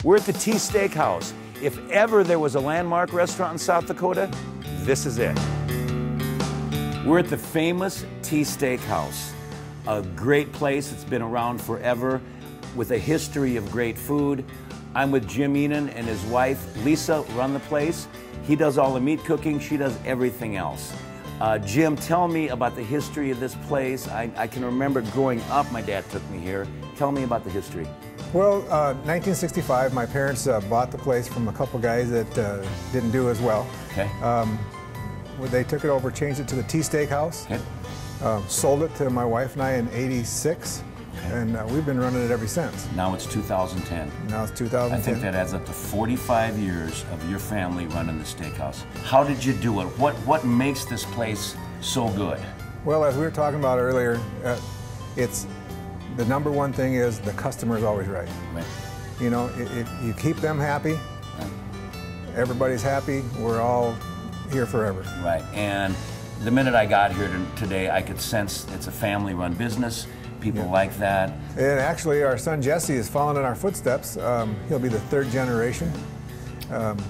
We're at the T Steakhouse. If ever there was a landmark restaurant in South Dakota, this is it. We're at the famous T Steakhouse, a great place that's been around forever with a history of great food. I'm with Jim Enan and his wife, Lisa, run the place. He does all the meat cooking, she does everything else. Jim, tell me about the history of this place. I can remember growing up, my dad took me here. Tell me about the history. Well, 1965, my parents bought the place from a couple guys that didn't do as well. Okay. They took it over, changed it to the T Steakhouse, okay. Sold it to my wife and I in '86, okay. And we've been running it ever since. Now it's 2010. Now it's 2010. I think that adds up to 45 years of your family running the steakhouse. How did you do it? What makes this place so good? Well, as we were talking about earlier, it's the number one thing is the customer is always right. Right. You know, if you keep them happy, right. Everybody's happy, we're all here forever. Right, and the minute I got here today, I could sense it's a family-run business. People like that. And actually, our son Jesse is following in our footsteps. He'll be the third generation.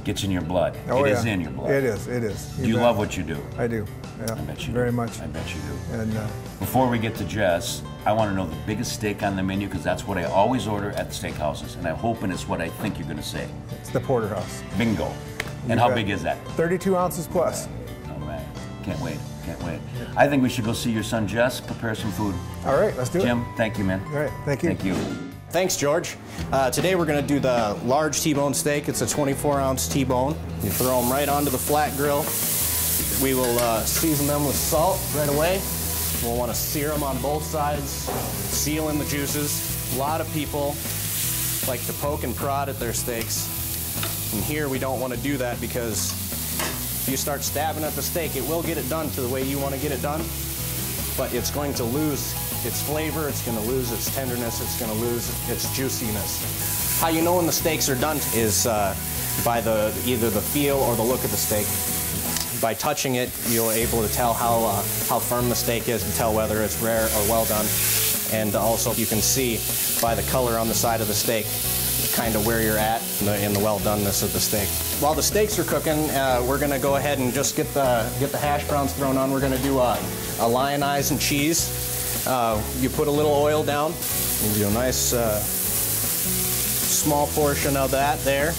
Gets in your blood. Oh, it is in your blood. It is, it is. Do you love what you do? I do, yeah. I bet you Very do. much. I bet you do. And before we get to Jess, I want to know the biggest steak on the menu because that's what I always order at the steakhouses, and I'm hoping it's what I think you're going to say. It's the porterhouse. Bingo. And how big is that? 32 ounces plus. All right. Can't wait. Can't wait. I think we should go see your son Jess, prepare some food. All right, let's do it. Jim, thank you, man. All right, thank you. Thank you. Thanks, George. Today we're going to do the large T-bone steak. It's a 24-ounce T-bone. You throw them right onto the flat grill. We will season them with salt right away. We'll want to sear them on both sides, seal in the juices. A lot of people like to poke and prod at their steaks. And here we don't want to do that because if you start stabbing at the steak, it will get it done to the way you want to get it done, but it's going to lose its flavor, it's going to lose its tenderness, it's going to lose its juiciness. How you know when the steaks are done is by either the feel or the look of the steak. By touching it, you'll be able to tell how firm the steak is and tell whether it's rare or well done. And also you can see by the color on the side of the steak kind of where you're at in the well-doneness of the steak. While the steaks are cooking, we're going to go ahead and just get the hash browns thrown on. We're going to do a lionized and cheese. You put a little oil down, you do a nice small portion of that there.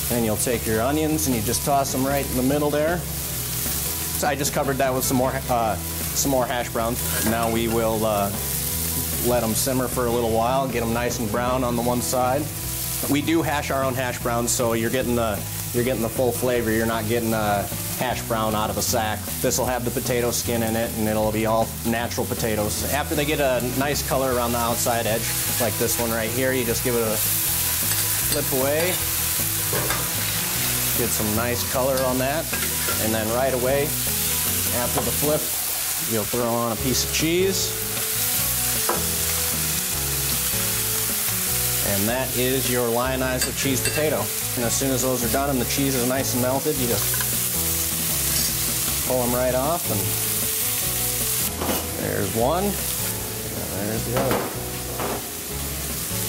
Then you'll take your onions and you just toss them right in the middle there. So I just covered that with some more hash browns. Now we will let them simmer for a little while, get them nice and brown on the one side. We do hash our own hash browns, so you're getting the full flavor. You're not getting a hash brown out of a sack. This will have the potato skin in it, and it'll be all natural potatoes. After they get a nice color around the outside edge, like this one right here, you just give it a flip away. Get some nice color on that, and then right away, after the flip, you'll throw on a piece of cheese. And that is your lionized with cheese potato. And as soon as those are done and the cheese is nice and melted, you just pull them right off, and there's one, and there's the other.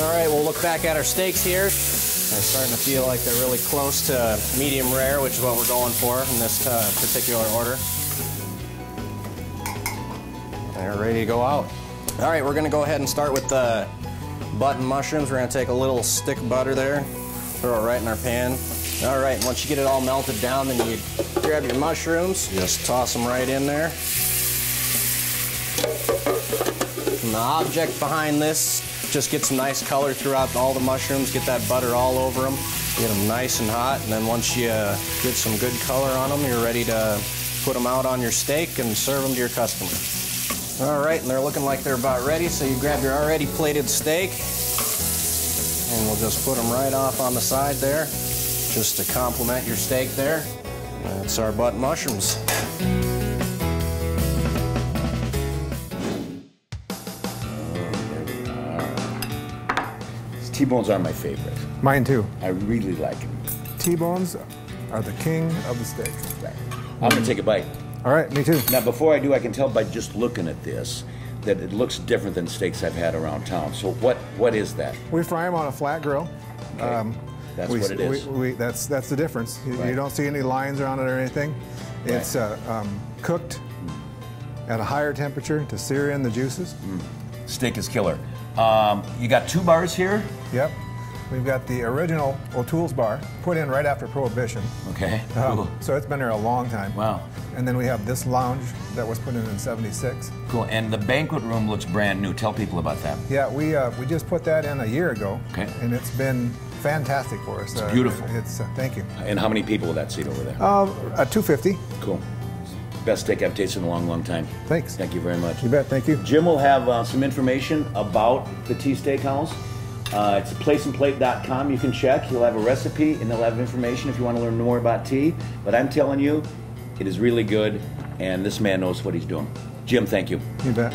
All right, we'll look back at our steaks here. They're starting to feel like they're really close to medium rare, which is what we're going for in this particular order. They're ready to go out. All right, we're gonna go ahead and start with the button mushrooms. We're gonna take a little stick of butter there, throw it right in our pan. All right, once you get it all melted down, then you grab your mushrooms, just toss them right in there. And the object behind this, just get some nice color throughout all the mushrooms, get that butter all over them, get them nice and hot, and then once you get some good color on them, you're ready to put them out on your steak and serve them to your customer. All right, and they're looking like they're about ready, so you grab your already plated steak, and we'll just put them right off on the side there, just to complement your steak there. That's our button mushrooms. T-bones are my favorite. Mine too. I really like them. T-bones are the king of the steak. Right. I'm gonna take a bite. All right, me too. Now, before I do, I can tell by just looking at this that it looks different than steaks I've had around town. So what is that? We fry them on a flat grill. That's what it is. That's the difference. You don't see any lines around it or anything. It's cooked at a higher temperature to sear in the juices. Steak is killer. You got 2 bars here? Yep. We've got the original O'Toole's bar, put in right after Prohibition. Okay, cool. So it's been there a long time. Wow. And then we have this lounge that was put in '76. Cool, and the banquet room looks brand new. Tell people about that. Yeah, we just put that in a year ago. Okay. And it's been fantastic for us. It's beautiful. Thank you. And how many people will that seat over there? 250. Cool. Best steak I've tasted in a long, long time. Thanks. Thank you very much. You bet, thank you. Jim will have some information about the T Steakhouse. It's placeandplate.com. You can check. He'll have a recipe and he'll have information if you want to learn more about tea. But I'm telling you, it is really good, and this man knows what he's doing. Jim, thank you. You bet.